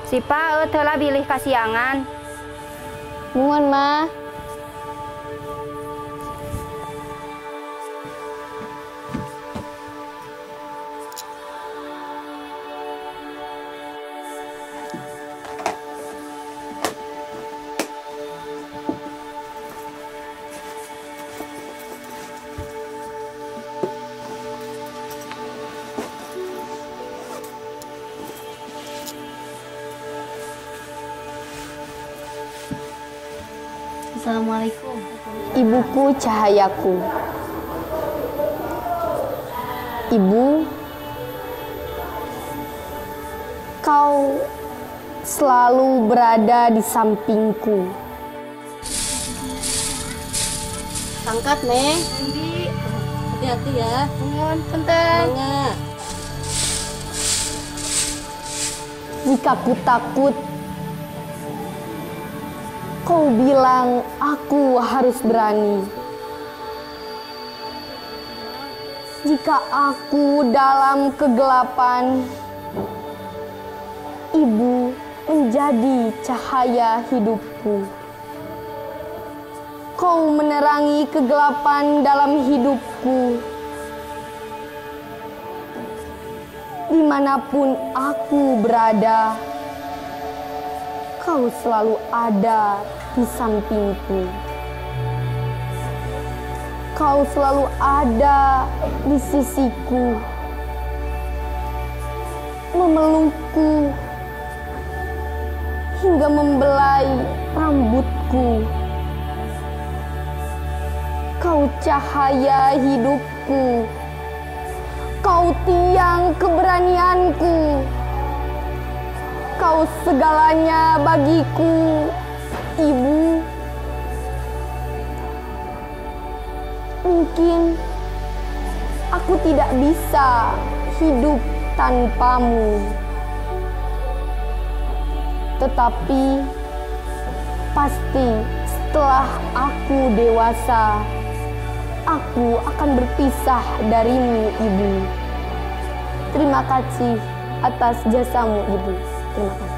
Sipa telah bilih kasiangan. Nuhun mah. Assalamualaikum. Ibuku cahayaku. Ibu, kau selalu berada di sampingku. Angkat, Neng. Hati-hati ya. Nuhun punten. Enggak. Jika ku takut, kau bilang aku harus berani. Jika aku dalam kegelapan, ibu menjadi cahaya hidupku. Kau menerangi kegelapan dalam hidupku. Dimanapun aku berada, kau selalu ada di sampingku. Kau selalu ada di sisiku, memelukku hingga membelai rambutku. Kau cahaya hidupku, kau tiang keberanianku, kau segalanya bagiku, Ibu. Mungkin aku tidak bisa hidup tanpamu, tetapi pasti setelah aku dewasa, aku akan berpisah darimu, Ibu. Terima kasih atas jasamu, Ibu. Terima kasih.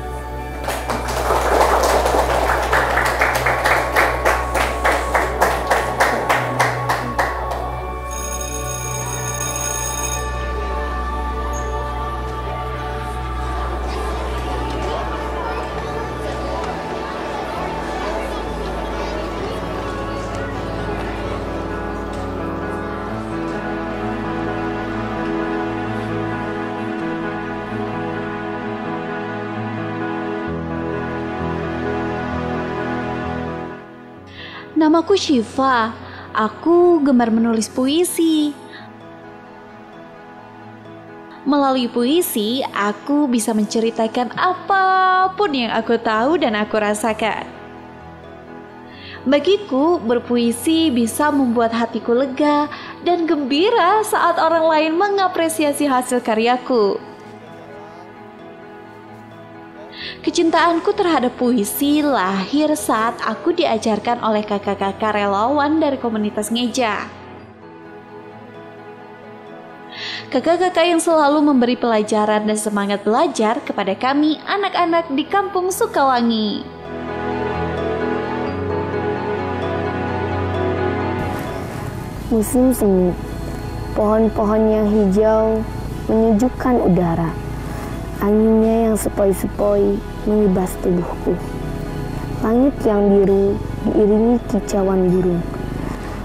Namaku Syifa. Aku gemar menulis puisi. Melalui puisi, aku bisa menceritakan apapun yang aku tahu dan aku rasakan. Bagiku, berpuisi bisa membuat hatiku lega dan gembira saat orang lain mengapresiasi hasil karyaku. Kecintaanku terhadap puisi lahir saat aku diajarkan oleh kakak-kakak relawan dari komunitas Ngeja. Kakak-kakak yang selalu memberi pelajaran dan semangat belajar kepada kami anak-anak di Kampung Sukawangi. Musim semi, pohon-pohon yang hijau menyejukkan udara. Anginnya yang sepoi-sepoi mengibas tubuhku. Langit yang biru diiringi kicauan burung.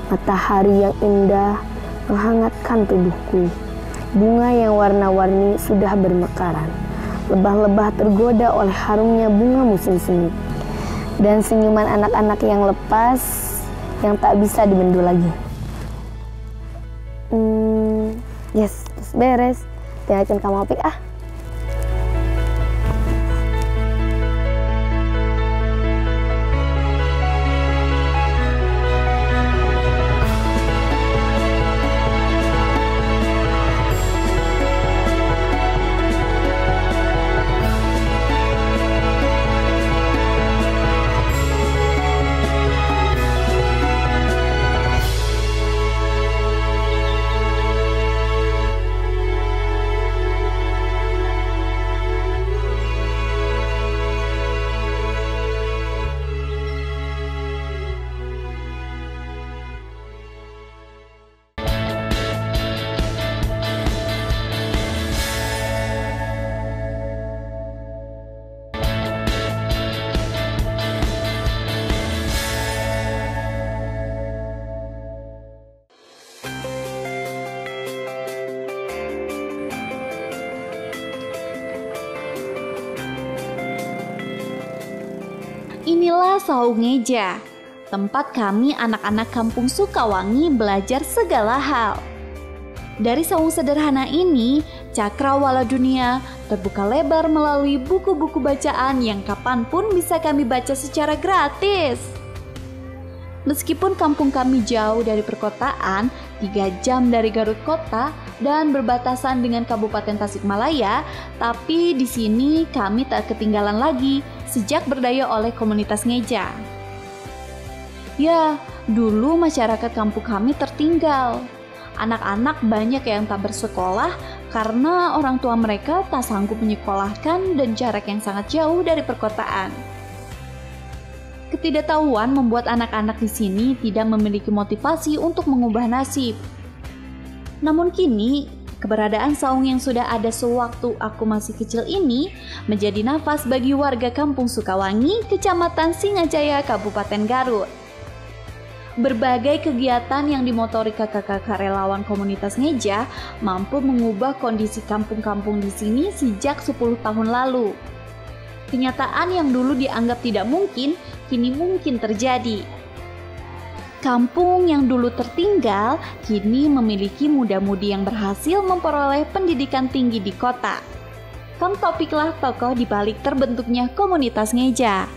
Matahari yang indah menghangatkan tubuhku. Bunga yang warna-warni sudah bermekaran. Lebah-lebah tergoda oleh harumnya bunga musim semi. Dan senyuman anak-anak yang lepas yang tak bisa dibendung lagi. Yes, terus beres. Tinggalkan kamu opik ah. inilah Saung Ngeja, tempat kami anak-anak kampung Sukawangi belajar segala hal. Dari saung sederhana ini, cakrawala dunia terbuka lebar melalui buku-buku bacaan yang kapanpun bisa kami baca secara gratis. Meskipun kampung kami jauh dari perkotaan, 3 jam dari Garut Kota dan berbatasan dengan Kabupaten Tasikmalaya, tapi di sini kami tak ketinggalan lagi sejak berdaya oleh komunitas Ngeja. Ya, dulu masyarakat kampung kami tertinggal. Anak-anak banyak yang tak bersekolah karena orang tua mereka tak sanggup menyekolahkan dan jarak yang sangat jauh dari perkotaan. Ketidaktahuan membuat anak-anak di sini tidak memiliki motivasi untuk mengubah nasib. Namun kini, keberadaan saung yang sudah ada sewaktu aku masih kecil ini menjadi nafas bagi warga kampung Sukawangi, Kecamatan Singajaya, Kabupaten Garut. Berbagai kegiatan yang dimotori kakak-kakak relawan komunitas Ngeja mampu mengubah kondisi kampung-kampung di sini sejak 10 tahun lalu. Kenyataan yang dulu dianggap tidak mungkin, kini mungkin terjadi. Kampung yang dulu tertinggal, kini memiliki muda-mudi yang berhasil memperoleh pendidikan tinggi di kota. Kang Topiklah tokoh di balik terbentuknya komunitas Ngeja.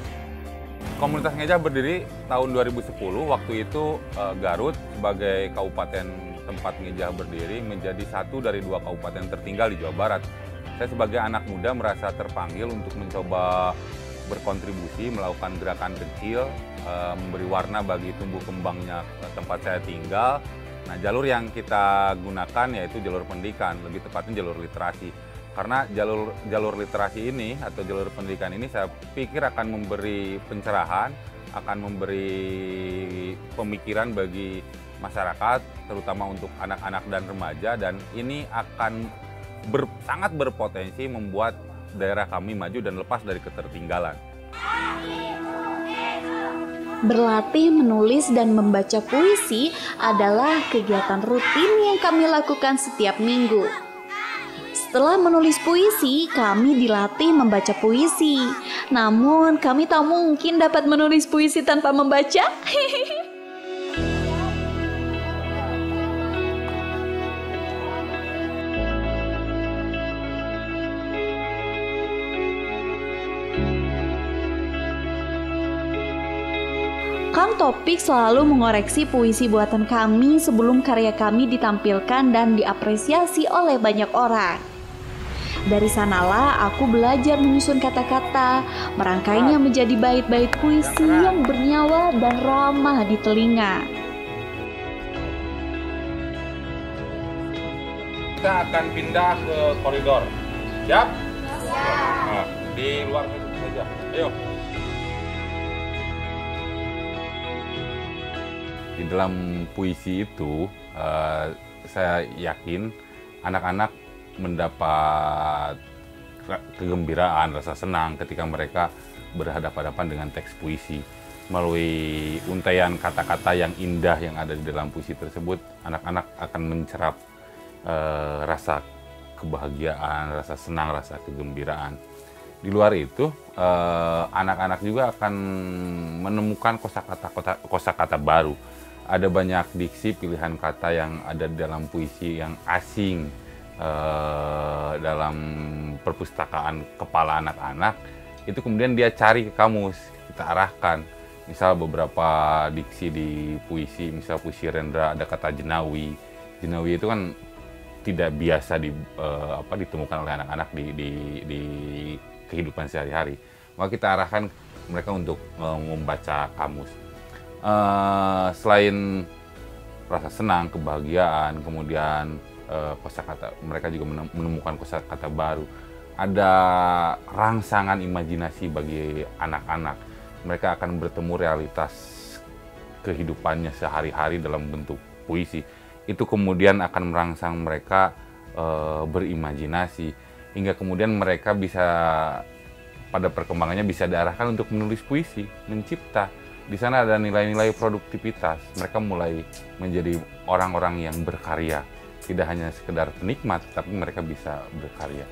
Komunitas Ngeja berdiri tahun 2010, waktu itu Garut sebagai kabupaten tempat Ngeja berdiri menjadi satu dari 2 kabupaten tertinggal di Jawa Barat. Saya sebagai anak muda merasa terpanggil untuk mencoba berkontribusi, melakukan gerakan kecil, memberi warna bagi tumbuh kembangnya tempat saya tinggal. Nah, jalur yang kita gunakan yaitu jalur pendidikan, lebih tepatnya jalur literasi. Karena jalur literasi ini atau jalur pendidikan ini saya pikir akan memberi pencerahan, akan memberi pemikiran bagi masyarakat, terutama untuk anak-anak dan remaja, dan ini akan sangat berpotensi membuat daerah kami maju dan lepas dari ketertinggalan. Berlatih menulis dan membaca puisi adalah kegiatan rutin yang kami lakukan setiap minggu. Setelah menulis puisi, kami dilatih membaca puisi. Namun, kami tak mungkin dapat menulis puisi tanpa membaca. Kang Topik selalu mengoreksi puisi buatan kami sebelum karya kami ditampilkan dan diapresiasi oleh banyak orang. Dari sanalah aku belajar menyusun kata-kata, merangkainya menjadi bait-bait puisi yang bernyawa dan ramah di telinga. Kita akan pindah ke koridor. Siap? Siap. Nah, di luar saja. Ayo. Di dalam puisi itu, saya yakin anak-anak mendapat kegembiraan, rasa senang ketika mereka berhadapan-hadapan dengan teks puisi. Melalui untaian kata-kata yang indah yang ada di dalam puisi tersebut, anak-anak akan mencerap rasa kebahagiaan, rasa senang, rasa kegembiraan. Di luar itu, anak-anak juga akan menemukan kosakata baru. Ada banyak diksi pilihan kata yang ada di dalam puisi yang asing dalam perpustakaan kepala anak-anak. Itu kemudian dia cari ke kamus, kita arahkan. Misal beberapa diksi di puisi, misal puisi Rendra ada kata jenawi. Jenawi itu kan tidak biasa ditemukan oleh anak-anak di kehidupan sehari-hari. Maka kita arahkan mereka untuk membaca kamus. Selain rasa senang, kebahagiaan, kemudian kosakata, mereka juga menemukan kosakata baru. Ada rangsangan imajinasi bagi anak-anak. Mereka akan bertemu realitas kehidupannya sehari-hari dalam bentuk puisi. Itu kemudian akan merangsang mereka berimajinasi, hingga kemudian mereka bisa pada perkembangannya bisa diarahkan untuk menulis puisi, mencipta. Di sana ada nilai-nilai produktivitas. Mereka mulai menjadi orang-orang yang berkarya. Tidak hanya sekedar penikmat, tapi mereka bisa berkarya.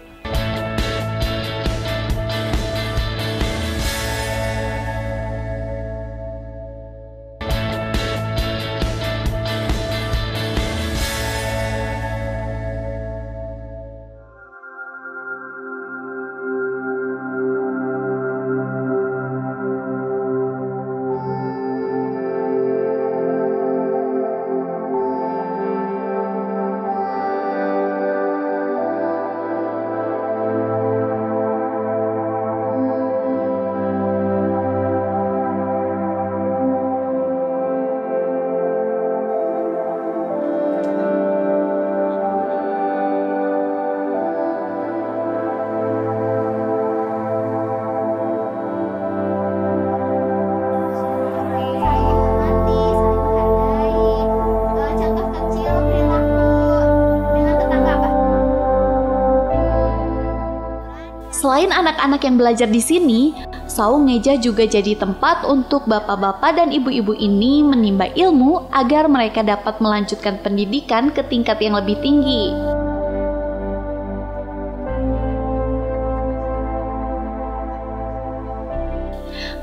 Selain anak-anak yang belajar di sini, Saung Ngeja juga jadi tempat untuk bapak-bapak dan ibu-ibu ini menimba ilmu agar mereka dapat melanjutkan pendidikan ke tingkat yang lebih tinggi.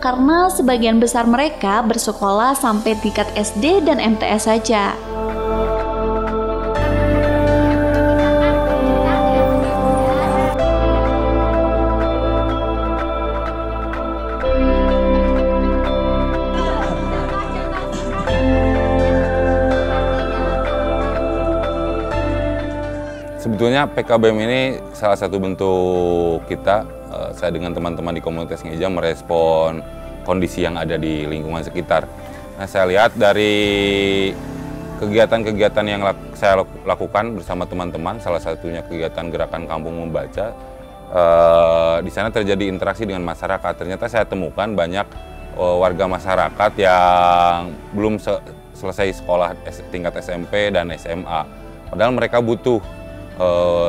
Karena sebagian besar mereka bersekolah sampai tingkat SD dan MTS saja. Sebetulnya PKBM ini salah satu bentuk kita, saya dengan teman-teman di komunitas Ngeja merespon kondisi yang ada di lingkungan sekitar. Nah, saya lihat dari kegiatan-kegiatan yang saya lakukan bersama teman-teman, salah satunya kegiatan Gerakan Kampung Membaca, di sana terjadi interaksi dengan masyarakat. Ternyata saya temukan banyak warga masyarakat yang belum selesai sekolah tingkat SMP dan SMA. Padahal mereka butuh,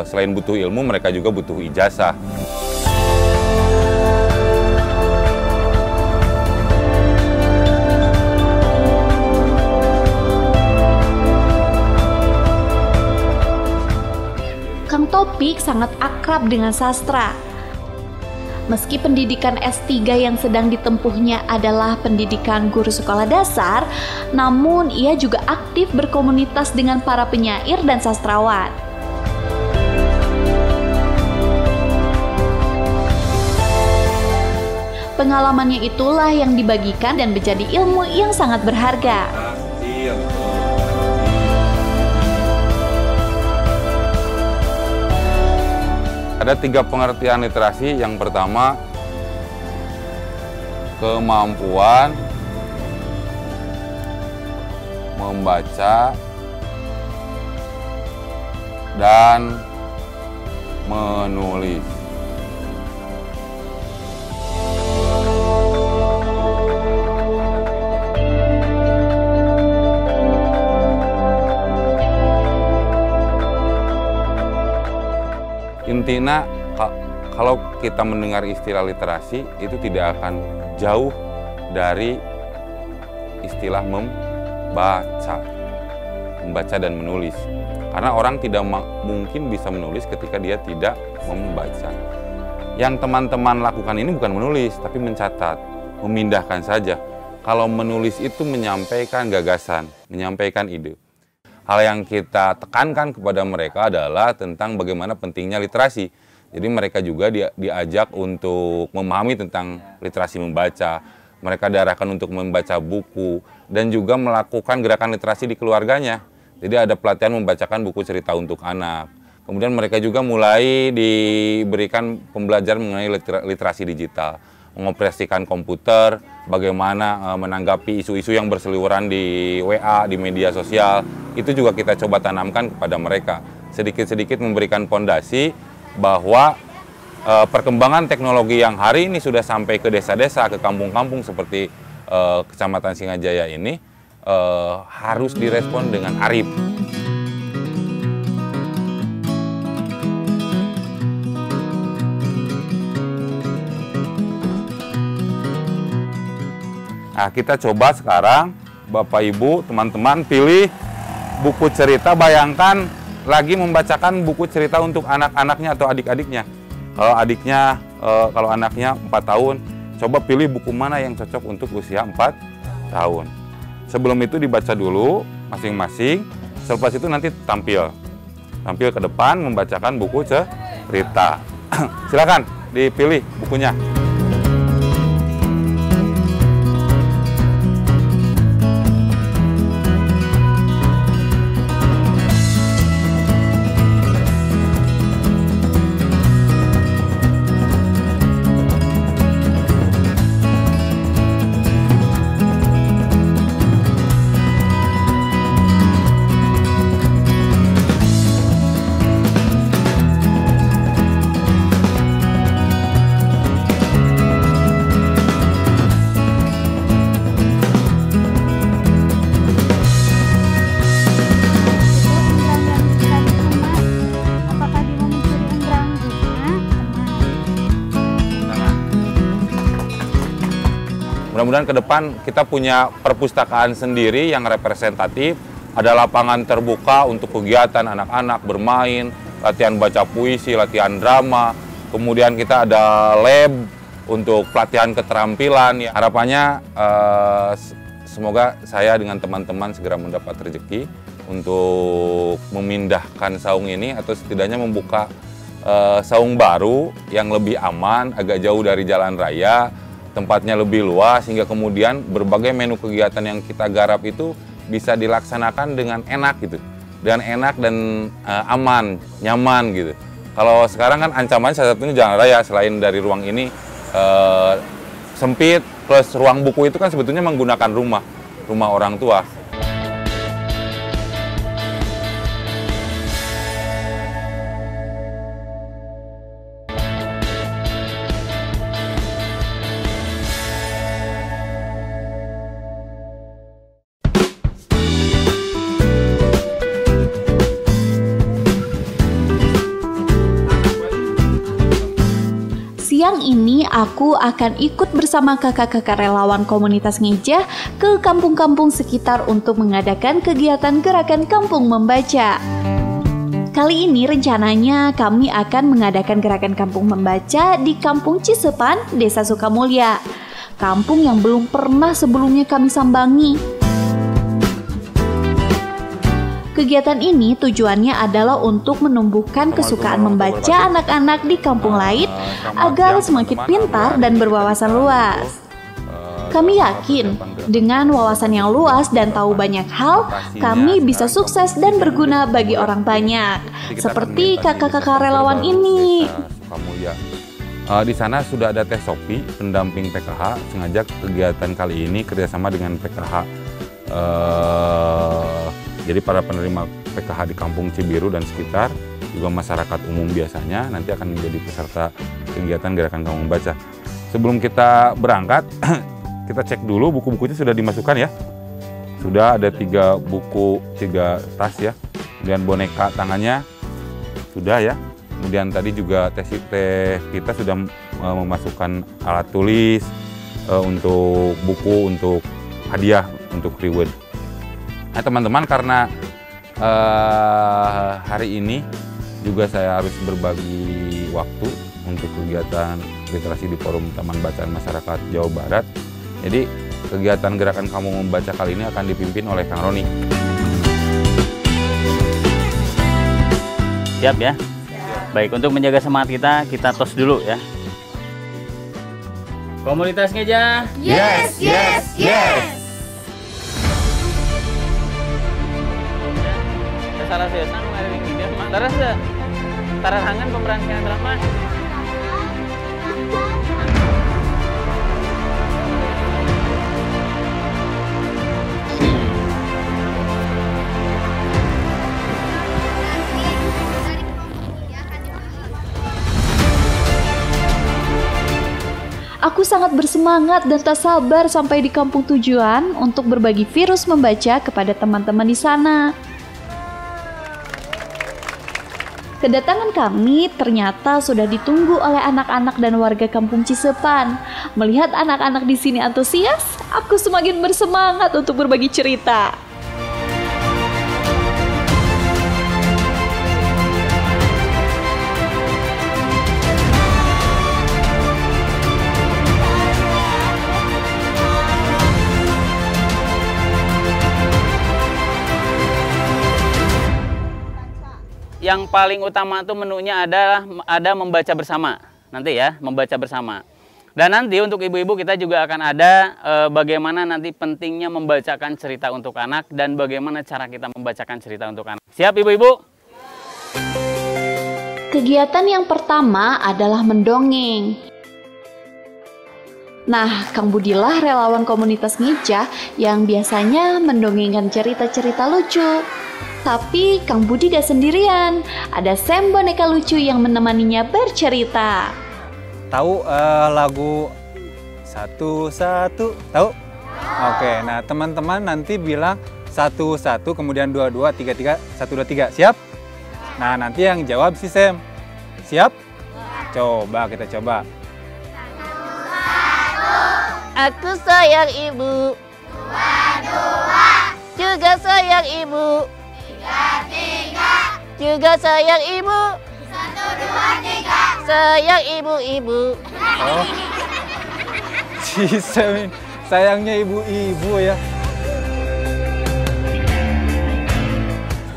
selain butuh ilmu, mereka juga butuh ijazah. Kang Topik sangat akrab dengan sastra. Meski pendidikan S3 yang sedang ditempuhnya adalah pendidikan guru sekolah dasar, namun ia juga aktif berkomunitas dengan para penyair dan sastrawan. Pengalamannya itulah yang dibagikan dan menjadi ilmu yang sangat berharga. Ada 3 pengertian literasi. Yang pertama, kemampuan membaca dan menulis. Intinya, kalau kita mendengar istilah literasi, itu tidak akan jauh dari istilah membaca dan menulis. Karena orang tidak mungkin bisa menulis ketika dia tidak membaca. Yang teman-teman lakukan ini bukan menulis, tapi mencatat, memindahkan saja. Kalau menulis itu menyampaikan gagasan, menyampaikan ide. Hal yang kita tekankan kepada mereka adalah tentang bagaimana pentingnya literasi. Jadi mereka juga diajak untuk memahami tentang literasi membaca. Mereka diarahkan untuk membaca buku dan juga melakukan gerakan literasi di keluarganya. Jadi ada pelatihan membacakan buku cerita untuk anak. Kemudian mereka juga mulai diberikan pembelajaran mengenai literasi digital. Mengoperasikan komputer, bagaimana menanggapi isu-isu yang berseliweran di WA, di media sosial. Itu juga kita coba tanamkan kepada mereka. Sedikit-sedikit memberikan fondasi bahwa perkembangan teknologi yang hari ini sudah sampai ke desa-desa, ke kampung-kampung seperti Kecamatan Singajaya ini harus direspon dengan arif. Nah, kita coba sekarang, Bapak Ibu, teman-teman pilih buku cerita, bayangkan lagi membacakan buku cerita untuk anak-anaknya atau adik-adiknya. Kalau anaknya 4 tahun, coba pilih buku mana yang cocok untuk usia 4 tahun. Sebelum itu dibaca dulu masing-masing, selepas itu nanti tampil ke depan membacakan buku cerita. Silakan dipilih bukunya. Mudah-mudahan ke depan kita punya perpustakaan sendiri yang representatif, ada lapangan terbuka untuk kegiatan anak-anak bermain, latihan baca puisi, latihan drama, kemudian kita ada lab untuk pelatihan keterampilan. Ya, harapannya semoga saya dengan teman-teman segera mendapat rezeki untuk memindahkan saung ini atau setidaknya membuka saung baru yang lebih aman, agak jauh dari jalan raya, tempatnya lebih luas, sehingga kemudian berbagai menu kegiatan yang kita garap itu bisa dilaksanakan dengan enak gitu, dengan enak dan aman, nyaman gitu. Kalau sekarang kan ancamannya salah satunya jalan raya, selain dari ruang ini sempit, plus ruang buku itu kan sebetulnya menggunakan rumah orang tua. Siang ini aku akan ikut bersama kakak-kakak relawan komunitas Ngejah ke kampung-kampung sekitar untuk mengadakan kegiatan gerakan kampung membaca. Kali ini rencananya kami akan mengadakan gerakan kampung membaca di Kampung Cisepan, Desa Sukamulya, kampung yang belum pernah sebelumnya kami sambangi. Kegiatan ini tujuannya adalah untuk menumbuhkan kesukaan membaca anak-anak di kampung lain agar semakin pintar dan berwawasan luas. Kami yakin dengan wawasan yang luas dan tahu banyak hal, kami bisa sukses dan berguna bagi orang banyak, seperti kakak-kakak relawan ini. Di sana sudah ada Teh Sopi, pendamping PKH. Sengaja kegiatan kali ini kerjasama dengan PKH. Jadi para penerima PKH di Kampung Cibiru dan sekitar, juga masyarakat umum biasanya nanti akan menjadi peserta kegiatan gerakan kampung membaca. Sebelum kita berangkat, kita cek dulu buku-bukunya sudah dimasukkan ya. Sudah ada 3 buku, 3 tas ya. Kemudian boneka tangannya sudah ya. Kemudian tadi juga Teh kita sudah memasukkan alat tulis untuk buku, untuk hadiah, untuk reward. Nah teman-teman, karena hari ini juga saya harus berbagi waktu untuk kegiatan literasi di Forum Taman Bacaan Masyarakat Jawa Barat. Jadi kegiatan gerakan kampung membaca kali ini akan dipimpin oleh Kang Roni. Siap ya? Baik, untuk menjaga semangat kita tos dulu ya. Komunitas Ngejah. Yes, yes, yes. Salah sesan mengalami video darah se tarahangan pemeran sinetron. Aku sangat bersemangat dan tak sabar sampai di kampung tujuan untuk berbagi virus membaca kepada teman-teman di sana. Kedatangan kami ternyata sudah ditunggu oleh anak-anak dan warga Kampung Cisepan. Melihat anak-anak di sini antusias, aku semakin bersemangat untuk berbagi cerita. Yang paling utama tuh menunya ada membaca bersama. Nanti ya, membaca bersama. Dan nanti untuk ibu-ibu kita juga akan ada bagaimana nanti pentingnya membacakan cerita untuk anak dan bagaimana cara kita membacakan cerita untuk anak. Siap ibu-ibu? Kegiatan yang pertama adalah mendongeng. Nah, Kang Budilah relawan komunitas Ngejah yang biasanya mendongengkan cerita-cerita lucu. Tapi Kang Budi gak sendirian, ada Sam boneka lucu yang menemaninya bercerita. Tahu lagu satu-satu? Tahu? Oke, nah teman-teman nanti bilang satu-satu, kemudian dua-dua, tiga-tiga, 1, 2, 3. Siap? Nah nanti yang jawab si Sam. Siap? Coba kita coba. 1, 2, 3. Aku sayang ibu. Juga sayang ibu. Juga sayang ibu. 1, 2, 3. Sayang ibu-ibu. Oh. Si Sam, sayangnya ibu-ibu ya.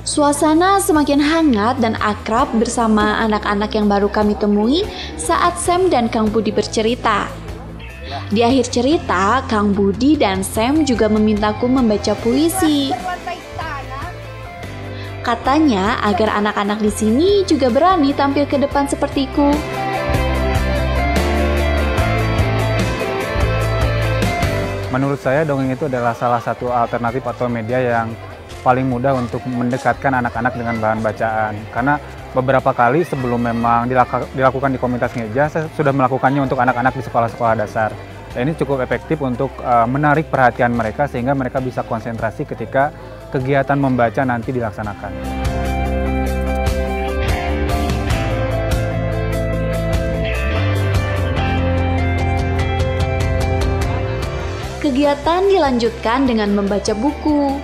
Suasana semakin hangat dan akrab bersama anak-anak yang baru kami temui saat Sam dan Kang Budi bercerita. Di akhir cerita, Kang Budi dan Sam juga memintaku membaca puisi. Katanya agar anak-anak di sini juga berani tampil ke depan sepertiku. Menurut saya dongeng itu adalah salah satu alternatif atau media yang paling mudah untuk mendekatkan anak-anak dengan bahan bacaan. Karena beberapa kali sebelum memang dilakukan di komunitas ngeja, saya sudah melakukannya untuk anak-anak di sekolah-sekolah dasar. Dan ini cukup efektif untuk menarik perhatian mereka sehingga mereka bisa konsentrasi ketika kegiatan membaca nanti dilaksanakan. Kegiatan dilanjutkan dengan membaca buku.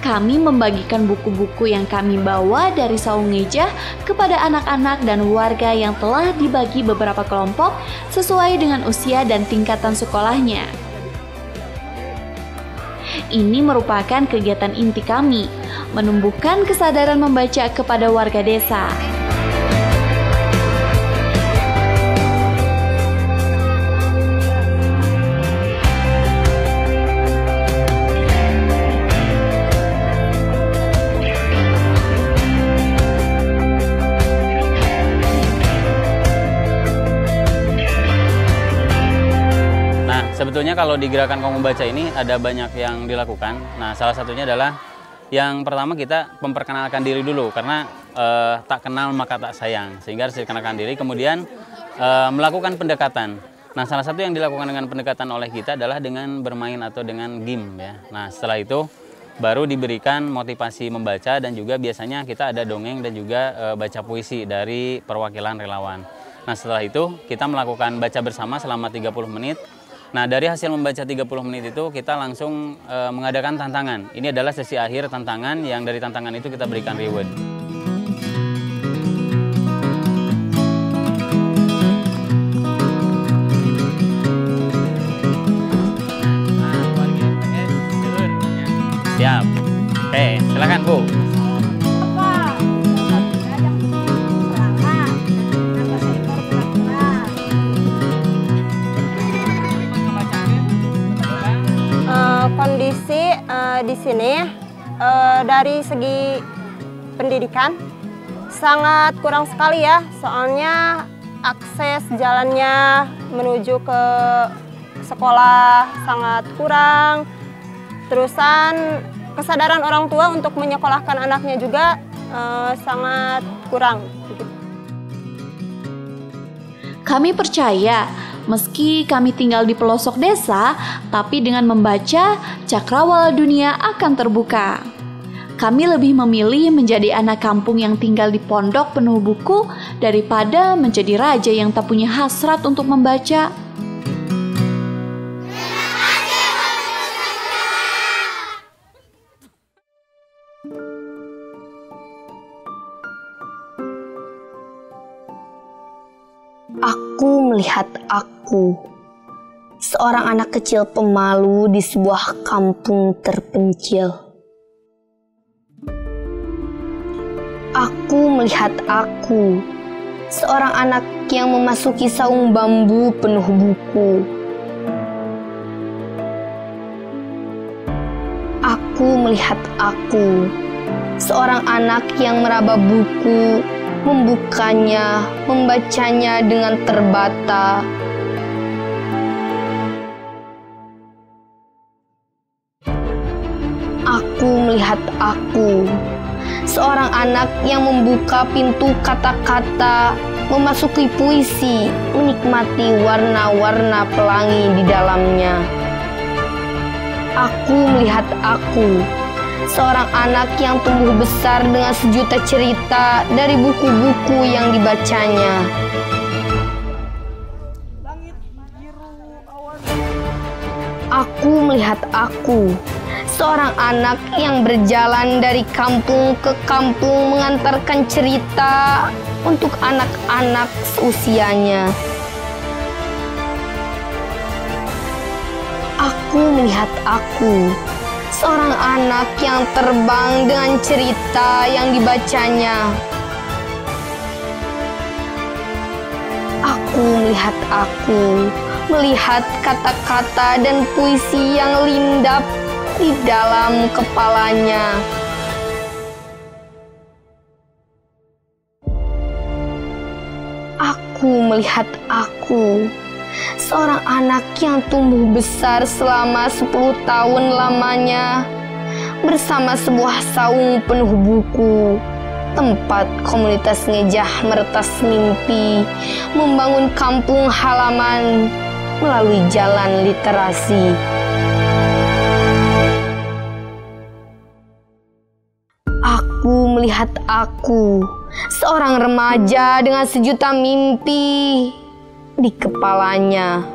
Kami membagikan buku-buku yang kami bawa dari saung ngeja kepada anak-anak dan warga yang telah dibagi beberapa kelompok sesuai dengan usia dan tingkatan sekolahnya. Ini merupakan kegiatan inti kami, menumbuhkan kesadaran membaca kepada warga desa. Sebetulnya kalau di gerakan Kamu Baca ini ada banyak yang dilakukan. Nah, salah satunya adalah yang pertama kita memperkenalkan diri dulu karena tak kenal maka tak sayang, sehingga harus dikenalkan diri. Kemudian melakukan pendekatan. Nah, salah satu yang dilakukan dengan pendekatan oleh kita adalah dengan bermain atau dengan game ya. Nah, setelah itu baru diberikan motivasi membaca dan juga biasanya kita ada dongeng dan juga baca puisi dari perwakilan relawan. Nah, setelah itu kita melakukan baca bersama selama 30 menit. Nah, dari hasil membaca 30 menit itu kita langsung mengadakan tantangan. Ini adalah sesi akhir tantangan yang dari tantangan itu kita berikan reward. Siap. Oke, silakan Bu. Kondisi di sini dari segi pendidikan sangat kurang sekali ya, soalnya akses jalannya menuju ke sekolah sangat kurang. Terusan kesadaran orang tua untuk menyekolahkan anaknya juga sangat kurang. Kami percaya, meski kami tinggal di pelosok desa, tapi dengan membaca, cakrawala dunia akan terbuka. Kami lebih memilih menjadi anak kampung yang tinggal di pondok penuh buku daripada menjadi raja yang tak punya hasrat untuk membaca. Aku melihat aku, seorang anak kecil pemalu di sebuah kampung terpencil. Aku melihat aku, seorang anak yang memasuki saung bambu penuh buku. Aku melihat aku, seorang anak yang meraba buku, membukanya, membacanya dengan terbata. Aku melihat aku, seorang anak yang membuka pintu kata-kata, memasuki puisi, menikmati warna-warna pelangi di dalamnya. Aku melihat aku, seorang anak yang tumbuh besar dengan sejuta cerita dari buku-buku yang dibacanya. Aku melihat aku, seorang anak yang berjalan dari kampung ke kampung mengantarkan cerita untuk anak-anak seusianya. Aku melihat aku, seorang anak yang terbang dengan cerita yang dibacanya. Aku melihat aku, melihat kata-kata dan puisi yang lindap di dalam kepalanya. Aku melihat aku, seorang anak yang tumbuh besar selama 10 tahun lamanya bersama sebuah saung penuh buku, tempat komunitas ngejah meretas mimpi, membangun kampung halaman melalui jalan literasi. Aku melihat aku, seorang remaja dengan sejuta mimpi di kepalanya.